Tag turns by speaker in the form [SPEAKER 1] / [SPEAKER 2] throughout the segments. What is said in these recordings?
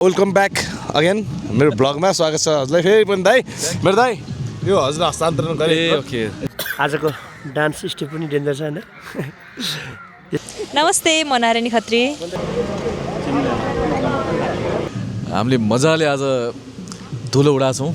[SPEAKER 1] Welcome back again मेरो ब्लगमा स्वागत छ हजुरलाई फेरि पनि दाइ मेरो दाइ यो हजुर हस्तान्तरण गरे ओके
[SPEAKER 2] आजको डान्स स्टेप पनि डेन्जर छ हैन
[SPEAKER 3] नमस्ते म नारायणी खत्री
[SPEAKER 4] हामीले मजाले आज धुलो उडाछौँ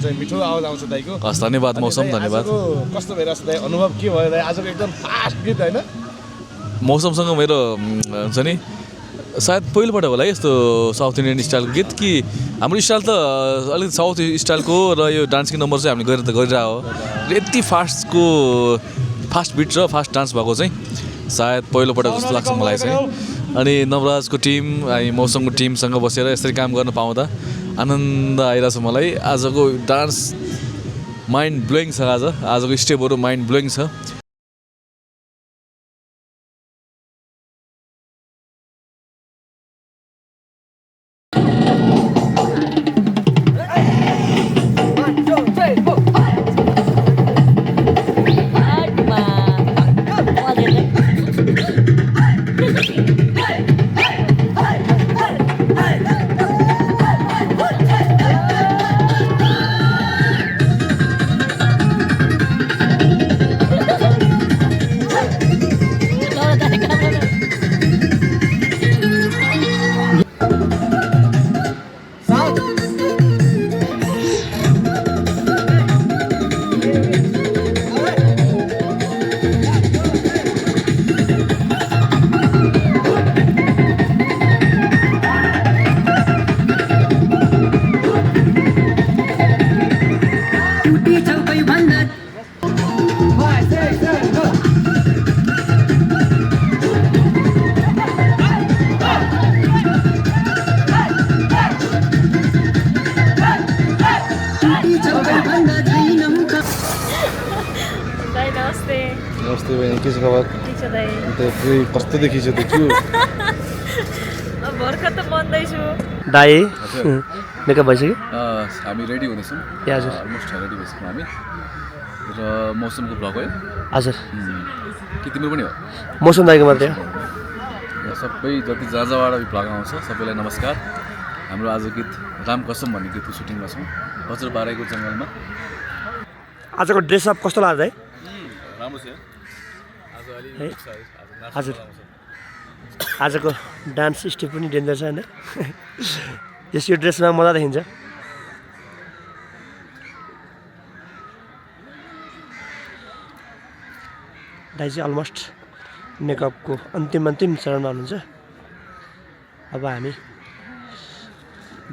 [SPEAKER 1] चाहिँ मिठो आवाज आउँछ दाइको
[SPEAKER 4] हस् धन्यवाद मौसम धन्यवाद
[SPEAKER 1] कस्तो भइरहेछ दाइ अनुभव के भयो दाइ आजको एकदम फास्ट गीत हैन
[SPEAKER 4] मौसमसँग मेरो हुन्छ नि सायद पहिलोपल्ट होला यस्तो साउथ इन्डियन स्टाइलको गीत कि हाम्रो स्टाइल त अलिकति साउथ स्टाइलको र यो डान्सिङ नम्बर चाहिँ हामीले गरिरहेको हो यति फास्ट बिट र फास्ट डान्स भएको चाहिँ सायद पहिलोपल्ट जस्तो लाग्छ मलाई चाहिँ अनि नवराजको टिम अनि मौसमको टिमसँग बसेर यसरी काम गर्न पाउँदा आनन्द आइरहेछ मलाई आजको डान्स माइन्ड ब्लोइङ छ आजको स्टेपहरू माइन्ड ब्लोइङ छ
[SPEAKER 1] नमस्ते बहिनी के छ खबर कस्तो देखिन्छ त के
[SPEAKER 3] भर्खर त बन्दैछु
[SPEAKER 2] दाइ मेकअप भइसक्यो
[SPEAKER 4] हामी रेडी हुँदैछौँ
[SPEAKER 2] हजुर
[SPEAKER 4] अलमोस्ट रेडी भइसक्यौँ हामी र मौसमको ब्लग हो
[SPEAKER 2] हजुर
[SPEAKER 4] कि तिम्रो पनि हो
[SPEAKER 2] मौसम दाइको मात्रै हो
[SPEAKER 4] सबै जति जहाँ जहाँबाट भ्लग आउँछ सबैलाई नमस्कार हाम्रो आज गीत राम कसम भन्ने गीतको सुटिङमा छौँ बज्रबाराईको जङ्गलमा
[SPEAKER 2] आजको ड्रेसअप कस्तो लाग्छ है
[SPEAKER 4] राम्रो छ
[SPEAKER 2] हजुर आजको डान्स स्टेप पनि डेन्जर छ हैन यो ड्रेसमा मजा देखिन्छ दाइ चाहिँ अलमोस्ट मेकअपको अन्तिम चरणमा हुनुहुन्छ अब हामी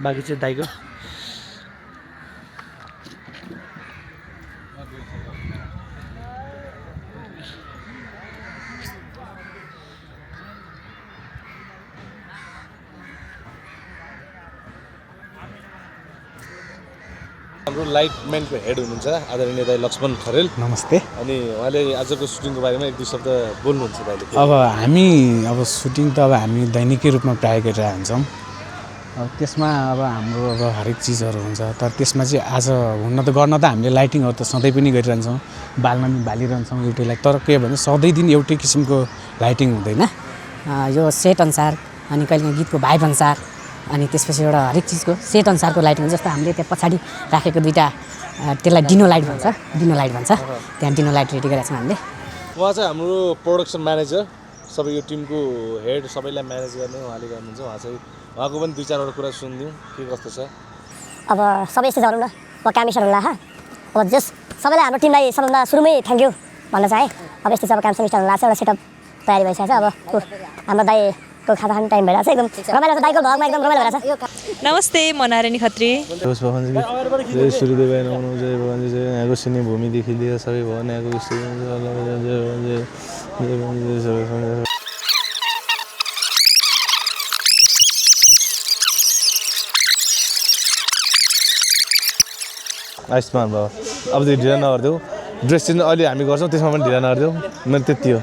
[SPEAKER 2] बाँकी चाहिँ दाइको
[SPEAKER 1] हाम्रो लाइटम्यानको हेड हुनुहुन्छ आदरणीय दाइ लक्ष्मण खरेल
[SPEAKER 5] नमस्ते
[SPEAKER 1] अनि उहाँले आजको सुटिङको बारेमा एक दुई शब्द बोल्नुहुन्छ दाइले
[SPEAKER 5] अब हामी सुटिङ त हामी दैनिकै रूपमा प्राय गरिरहेका हुन्छौँ त्यसमा हाम्रो हरेक चिजहरू हुन्छ तर त्यसमा चाहिँ आज हुन त गर्न त हामीले लाइटिङहरू त सधैँ पनि गरिरहन्छौँ बाल्न पनि बालिरहन्छौँ एउटैलाई तर के भने सधैँ दिन एउटै किसिमको लाइटिङ हुँदैन
[SPEAKER 6] यो सेट अनुसार अनि कहिले गीतको भाइब अनुसार अनि त्यसपछि एउटा हरेक चिजको सेट अनुसारको लाइट हुन्छ जस्तो हामीले त्यहाँ पछाडि राखेको दुईवटा त्यसलाई डिनो लाइट भन्छ त्यहाँ डिनो लाइट रेडी गरेका छौँ हामीले
[SPEAKER 1] उहाँ चाहिँ हाम्रो प्रोडक्सन म्यानेजर सबै यो टिमको हेड सबैलाई म्यानेज गर्ने उहाँले गर्नुहुन्छ उहाँको पनि दुई चारवटा कुरा सुनिदिउँ के कस्तो छ
[SPEAKER 7] अब सबै यस्तै गरौँ न कामेश्वरलाई अब जस सबैलाई हाम्रो टिमलाई सबभन्दा सुरुमै थ्याङ्क यू भन्न चाहेँ अब यस्तै सब काम सेमिस्टर लाग्छ एउटा सेटअप तयारी भइसकेको छ अब हाम्रो दाइको खाता खाने टाइम भइरहेको छ एकदम रमाइलो छ दाइको भगमा एकदम रमाइलो भइरहेको छ
[SPEAKER 3] नमस्ते म नारायणी खत्री
[SPEAKER 8] जय सूर्यदेव नमो जय भगवान जय यहाँको सिने भूमिदेखि लिएर सबै भवन यहाँको आयुष्मान बाबा अब चाहिँ ढिला नगरिदेऊ ड्रेस चाहिँ अहिले हामी गर्छौँ त्यसमा पनि ढिला नगरिदेऊ मेरो त्यति हो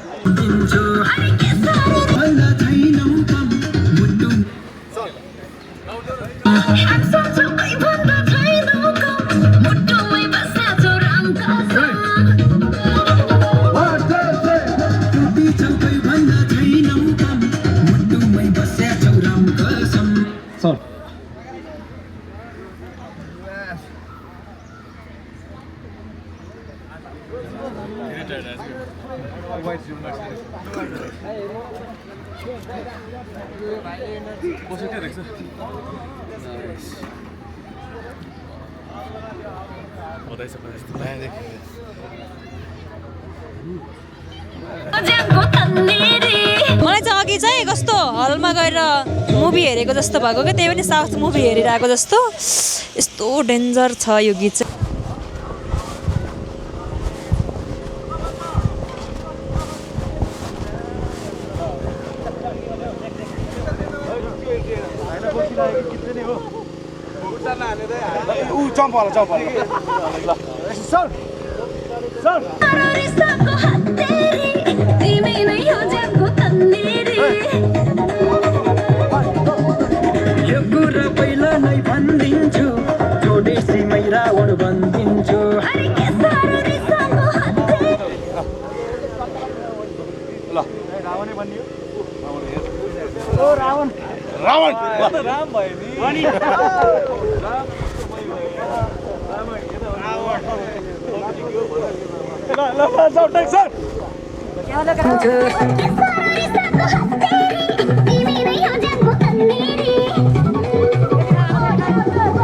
[SPEAKER 3] मलाई चाहिँ अघि चाहिँ कस्तो हलमा गएर मुभी हेरेको जस्तो भएको क्या, त्यही पनि साउथ मुभी हेरिरहेको जस्तो। यस्तो डेन्जर छ यो गीत चाहिँ।
[SPEAKER 9] यो कुरा पहिला नै भनिदिन्छु, जोडेसी मै रावण बनिदिन्छु।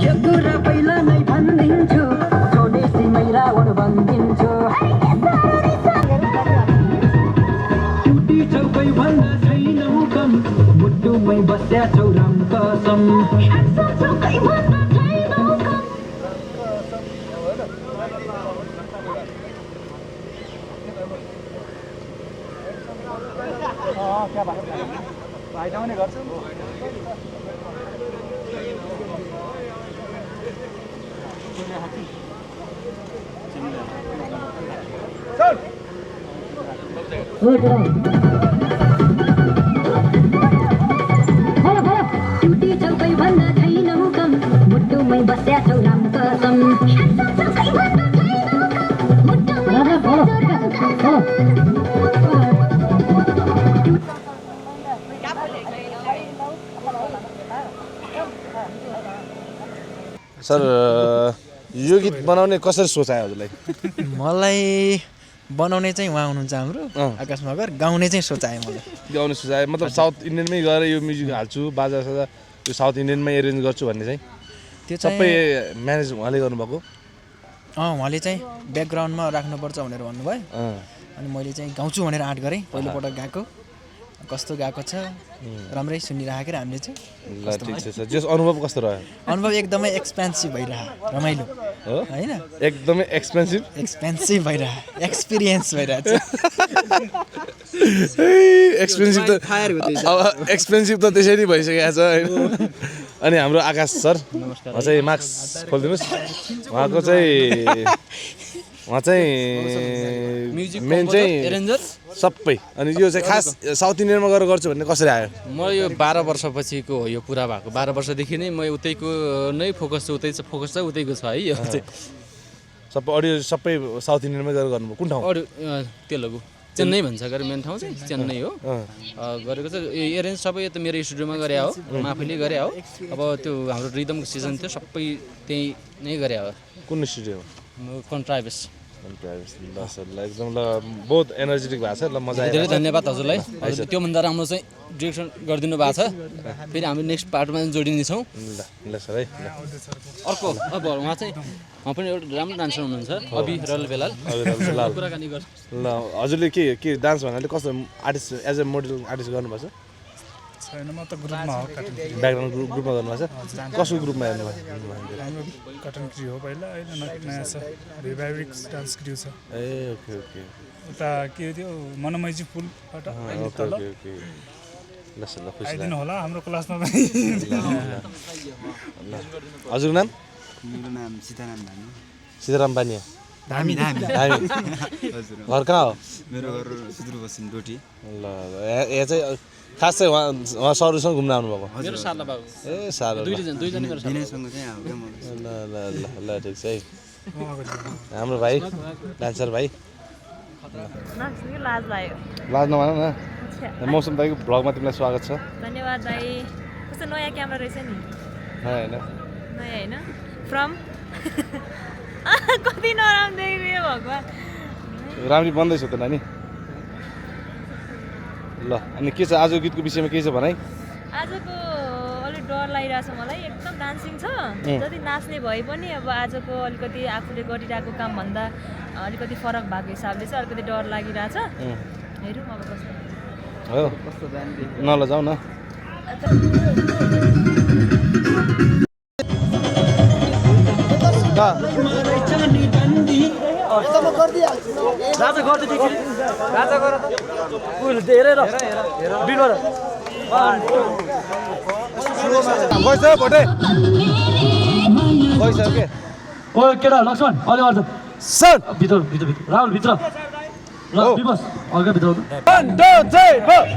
[SPEAKER 9] यो कुरा पहिला नै भनिदिन्छु, जोडेसी मै रावण बनिदिन्छु। टुटी चौकै भन्दा छैनौ कम, मुटुमै बस्या छौ राम कसम। टुटी चौकै भन्दा छैनौ कम, मुटुमै बस्या छौ राम कसम।
[SPEAKER 1] सर यो गीत बनाउने कसरी सोचायो हजुरलाई?
[SPEAKER 10] मलाई बनाउने चाहिँ उहाँ हुनुहुन्छ हाम्रो आकाश मगर, गाउने चाहिँ सोचायो मलाई।
[SPEAKER 1] गाउने सोचायो मतलब साउथ इन्डियनमै गएर यो म्युजिक हाल्छु, बाजा साजा यो साउथ इन्डियनमै एरेन्ज गर्छु भन्ने चाहिँ
[SPEAKER 10] त्यो चाहिँ
[SPEAKER 1] सबै म्यानेज उहाँले गर्नुभएको?
[SPEAKER 10] उहाँले चाहिँ ब्याकग्राउन्डमा राख्नुपर्छ भनेर भन्नुभयो, अनि मैले चाहिँ गाउँछु भनेर आँट गरेँ। पहिलोपटक गाएको, कस्तो गाएको छ राम्रै सुनिरहेको र हामीले चाहिँ।
[SPEAKER 1] ल ठिक छ सर, जस अनुभव कस्तो रह्यो?
[SPEAKER 10] अनुभव एकदमै एक्सपेन्सिभ भइरह, रमाइलो
[SPEAKER 1] हो
[SPEAKER 10] होइन,
[SPEAKER 1] एकदमै एक्सपेन्सिभ
[SPEAKER 10] भइरह, एक्सपिरियन्स भइरहेछ।
[SPEAKER 1] एक्सपेन्सिभ त अब एक्सपेन्सिभ त त्यसरी भइसकेको छ होइन। अनि हाम्रो आकाश सर, उहाँ चाहिँ मार्क्स खोलिदिनुहोस्। उहाँ चाहिँ मेन चाहिँ सबै। अनि यो चाहिँ खास साउथ इन्डियनमा गएर गर्छु भन्ने कसरी आयो?
[SPEAKER 11] म यो 12 वर्षपछिको हो यो पुरा भएको। 12 वर्षदेखि नै म उतैको नै फोकस चाहिँ उतैको छ है। यो चाहिँ
[SPEAKER 1] सबै अडियो सबै साउथ इन्डियनमै गएर गर्नुभयो? कुन ठाउँ?
[SPEAKER 11] अडियो तेलुगु चेन्नई भन्छ गरे, मेन ठाउँ चाहिँ चेन्नई हो। गरेको चाहिँ एरेन्ज सबै त मेरो स्टुडियोमा गरे हो, म आफैले गरे हो। अब त्यो हाम्रो रिदमको सिजन थियो, सबै त्यही नै गरे हो।
[SPEAKER 1] कुन स्टुडियो?
[SPEAKER 11] कन्ट्राइभेस।
[SPEAKER 1] ल सर, ल एकदम ल बहुत एनर्जेटिक भएको छ। ल मजा आयो।
[SPEAKER 11] धेरै धन्यवाद हजुरलाई। त्योभन्दा राम्रो चाहिँ डिरेक्सन गरिदिनु भएको छ। फेरि हामी नेक्स्ट पार्टमा जोडिनेछौँ।
[SPEAKER 1] ल सर है।
[SPEAKER 11] अर्को अब उहाँ चाहिँ उहाँ पनि एउटा राम्रो डान्सर हुनुहुन्छ, अभि रल बेलाल। कुराकानी गर्छ।
[SPEAKER 1] ल हजुरले के डान्स भन्नाले कस्तो artist as a model artist गर्नुभएको छ?
[SPEAKER 12] छैन, म त ग्रुपमा हो,
[SPEAKER 1] ब्याकग्राउन्ड ग्रुपमा गर्नुभएको छ? कसको ग्रुपमा हेर्नुभयो?
[SPEAKER 12] हाम्रो कटन क्रिउ हो पहिला, अहिले नयाँ छ रिभाइभिक्स डान्स क्रिउ छ।
[SPEAKER 1] ए ओके ओके।
[SPEAKER 12] उता के थियो मनमैजी पुलबाट तल।
[SPEAKER 1] ल सर, ल खुसी
[SPEAKER 12] आइदिनु होला हाम्रो क्लासमा पनि।
[SPEAKER 1] हजुरको नाम?
[SPEAKER 13] मेरो नाम सीताराम धामी।
[SPEAKER 1] सीताराम बानिया?
[SPEAKER 13] धामी धामी
[SPEAKER 1] धामी। घर कहाँ हो?
[SPEAKER 13] मेरो घर सुदूरपश्चिम डोटी।
[SPEAKER 1] ल यहाँ चाहिँ खास चाहिँ उहाँ सरसँग घुम्न आउनुभएको?
[SPEAKER 11] मेरो साला बाबु।
[SPEAKER 1] ए साला
[SPEAKER 11] दुईजना मेरो साला।
[SPEAKER 13] दिनेशसँग चाहिँ आएको क्या म।
[SPEAKER 1] ल ल ल ल ठिक छ है। हाम्रो भाइ डान्सर भाइ।
[SPEAKER 3] लाज लाग्यो।
[SPEAKER 1] लाज नमान न। मौसम दाइको भ्लगमा तिमीलाई स्वागत छ।
[SPEAKER 3] धन्यवाद दाइ। कस्तो नयाँ क्यामेरा रहेछ नि?
[SPEAKER 1] होइन
[SPEAKER 3] नयाँ होइन, फ्रम कति नराम्रो देखेको भगवान्।
[SPEAKER 1] राम्ररी बन्दैछ त नानी ल अनि के छ आजको गीतको विषयमा के छ भनाइ
[SPEAKER 3] आजको अलिक डर लागिरहेछ मलाई एकदम डान्सिङ छ जति नाच्ने भए पनि अब आजको अलिकति आफूले गरिरहेको कामभन्दा अलिकति फरक भएको हिसाबले चाहिँ अलिकति डर लागिरहेछ हेरौँ अब कस्तो
[SPEAKER 1] हो न ल जाऊ न
[SPEAKER 2] राजा गर्दै देखि राजा गर त उहिले धेरै र बिनोर
[SPEAKER 1] गइस भोटे गइस के
[SPEAKER 2] ओ केटा लक्ष्मण अहिले गर्छ
[SPEAKER 1] सर
[SPEAKER 2] भित्र भित्र भित्र राहुल भित्र ल विमस अगाडि भित्र
[SPEAKER 1] 1 2 3 4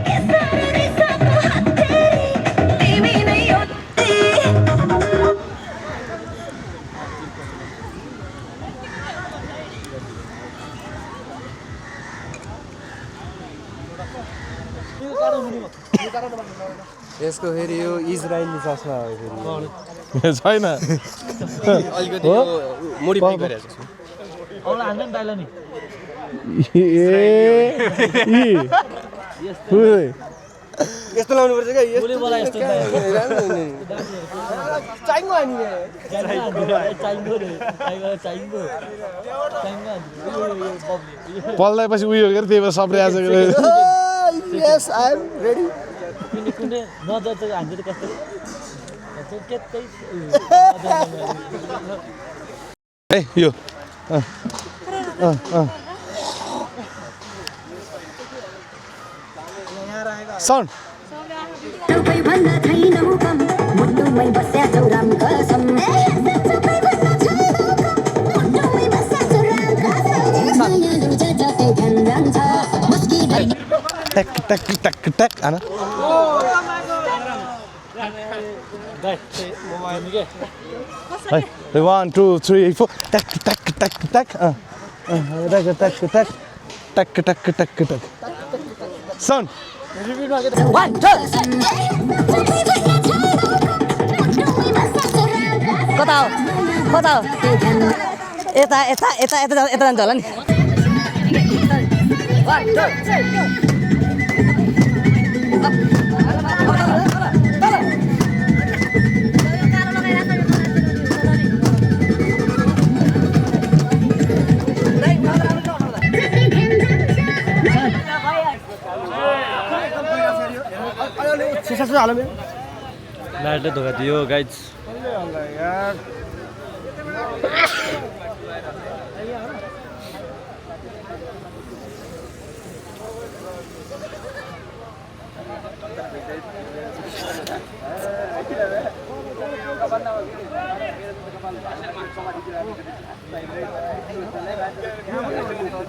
[SPEAKER 10] यसको फेरि यो इजरायली चस्मा हो फेरि
[SPEAKER 1] छैन
[SPEAKER 10] अलिकति मोडिफाई गरेको छु
[SPEAKER 2] औला हान्दैन दाइला नि
[SPEAKER 10] यस्तो लाउनु पर्छ क्या
[SPEAKER 2] बोले बोला यस्तो
[SPEAKER 10] चाहिँगो अनि
[SPEAKER 1] पल्दाएपछि उयो गरेर त्यही भएर सबले आज
[SPEAKER 10] यस आई एम रेडी
[SPEAKER 2] कुनै नजर चाहिँ हान्छ कस्तो
[SPEAKER 1] ए यो साउन्ड टक टक टक टक आना Hey, 1 2 3 4 tak tak tak tak tak tak tak tak tak tak tak sound
[SPEAKER 7] 1 2 कता हो यता यता यता यता यता जान्छ होला नि 1 2
[SPEAKER 2] लाइटले धोका दियो गाइज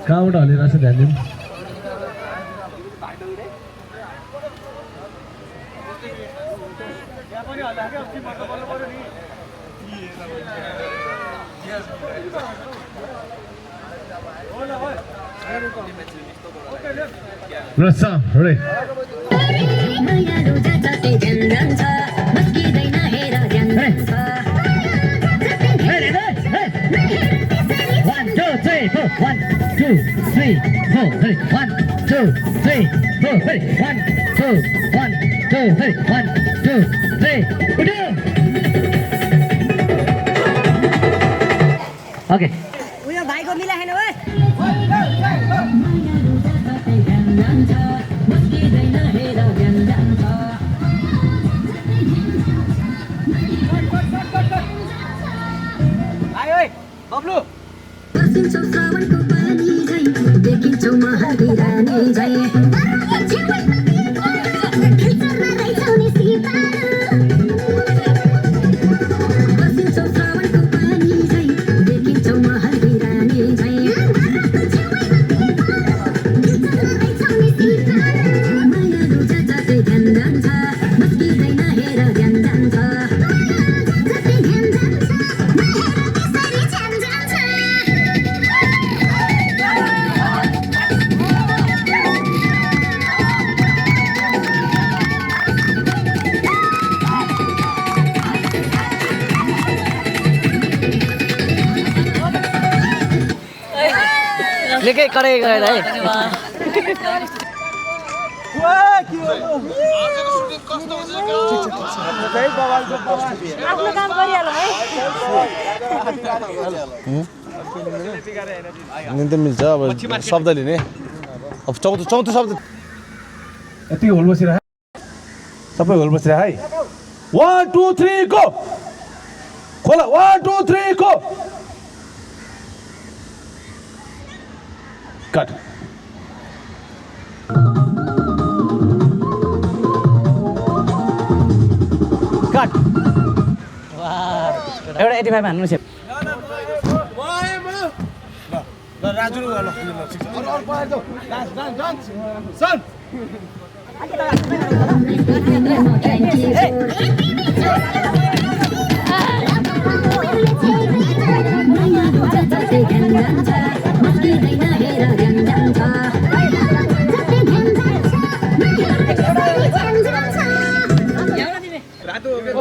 [SPEAKER 2] कहाँबाट हलिरहेछ ध्यान दिनु
[SPEAKER 14] Let's go, ready? One, two, three, four. 1, 2, 3, 4. 1, 2, 3, 4. 1, 2, 1, 2, 3. 1, 2, 3. Okay.
[SPEAKER 7] उयो भाइको मिला हैन ओए
[SPEAKER 10] आइ ओइ बब्लु
[SPEAKER 6] निकै कडै गएर है
[SPEAKER 3] आफ्नो काम गरिहालौँ है
[SPEAKER 1] निन्द मिल्छ अब शब्द लिने अब चौथो शब्द
[SPEAKER 12] यति होल बसिरह
[SPEAKER 1] सबै होल बसिरह है 1 2 3 गो खोला 1 2 3 गो कट
[SPEAKER 6] कट एउटा 85 हान्नु छ
[SPEAKER 1] राजु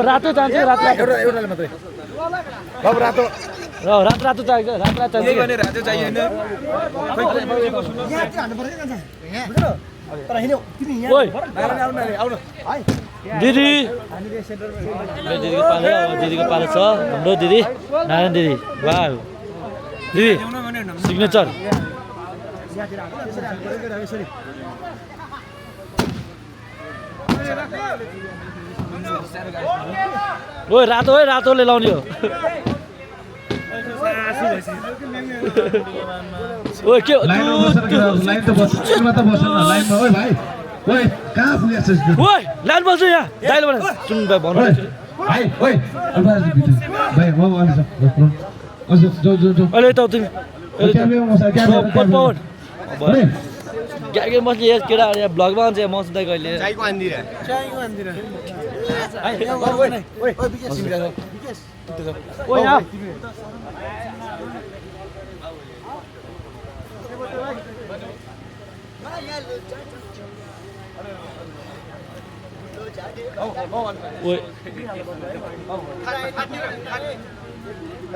[SPEAKER 6] रातो चाहिन्छ रातो
[SPEAKER 1] एउटाले मात्रै अब रातो
[SPEAKER 6] रातो चाहिन्छ रातो चाहिन्छ
[SPEAKER 1] रातो चाहिएन
[SPEAKER 15] दिदी दिदीको पालो छ हाम्रो दिदी नारायण दिदी वाह दिदी सिग्नेचर ओ रातोले लाउने हो ओ के
[SPEAKER 12] लाइन त बस्छ त बस्छ न लाइनमा ओइ भाइ ओइ कहाँ पुगेछ
[SPEAKER 15] ओइ लाइन बस्छ यहाँ दाइले भने सुन भाइ भन्नु
[SPEAKER 12] भाइ ओइ भाइ म आउँछु जो
[SPEAKER 15] अहिले त तिमी के मस्ने यस केटा यहाँ भ्लगमा आउँछ मस दाइ कहिले
[SPEAKER 2] चाइको आन्दिर
[SPEAKER 15] ओइ यहाँ ओइ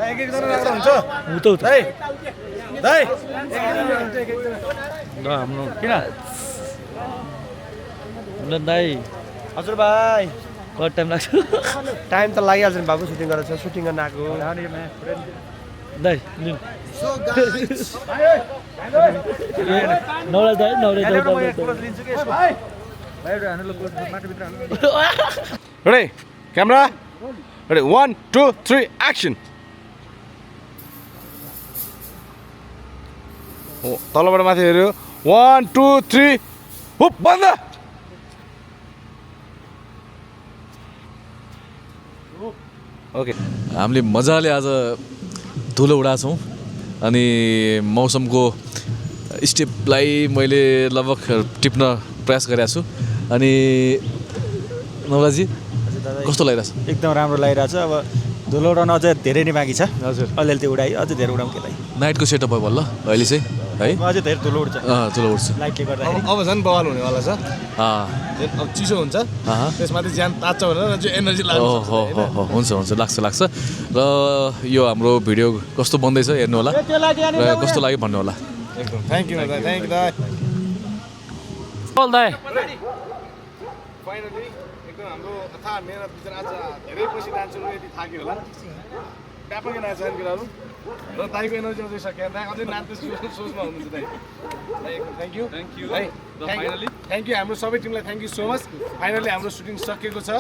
[SPEAKER 1] एक-एक जना राख्दा हुन्छ
[SPEAKER 15] उतौ
[SPEAKER 1] दाइ दाइ
[SPEAKER 15] ल हाम्रो किन ल दाइ
[SPEAKER 2] हजुर भाइ
[SPEAKER 15] कति टाइम लाग्छ
[SPEAKER 2] टाइम त लागिहाल्छ नि बाबु सुटिङ गरेर सुटिङ गर्न आएको
[SPEAKER 15] दाइ लिनु नौरा दाइ
[SPEAKER 1] रेडी क्यामेरा रेडी 1 2 3 एक्सन हो तलबाट माथि हेर्यो 1 2 3 हुप बन्द
[SPEAKER 4] ओके हामीले मजाले आज धुलो उडाछौँ अनि मौसमको स्टेपलाई मैले लगभग टिप्न प्रयास गरेको छु अनि नवराजी कस्तो लागिरहेछ
[SPEAKER 16] एकदम राम्रो लागिरहेछ अब धुलो उडाउन अझै धेरै नै बाँकी छ हजुर अलिअलि त्यो उडाइ अझै धेरै उडाउँ केलाई
[SPEAKER 4] नाइटको सेटअप भयो बल्ल अहिले चाहिँ है
[SPEAKER 16] अझै धेरै धुलो उड्छ
[SPEAKER 4] धुलो उड्छ
[SPEAKER 16] लाइटले गर्दाखेरि
[SPEAKER 1] अब झन् बवाल हुनेवाला छ
[SPEAKER 4] अब
[SPEAKER 1] चिसो हुन्छ त्यसमाथि ज्यान तात्छ भनेर जो एनर्जी लाग्छ
[SPEAKER 4] हुन्छ लाग्छ र यो हाम्रो भिडियो कस्तो बन्दैछ हेर्नु होला र कस्तो लाग्यो भन्नु होला
[SPEAKER 1] एकदम थ्याङ्क यू दाइ थ्याङ्क यू दाइ
[SPEAKER 15] दाइ
[SPEAKER 1] फाइनली एकदम हाम्रो अथाह मेहनत बिचरा आज धेरै पछि डान्सरहरू यति थाक्यो होला व्यापक नाच्छन् केटाहरू र दाइको एनर्जी अझै सकेन दाइ अझै नाच्ने सोचमा हुनुहुन्छ दाइ थ्याङ्क यू है फाइनली थ्याङ्क यू हाम्रो सबै टिमलाई thank you so much finally हाम्रो सुटिङ सकिएको छ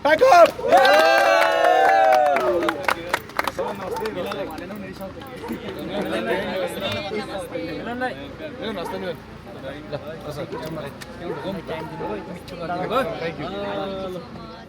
[SPEAKER 1] प्याक अप Thank you.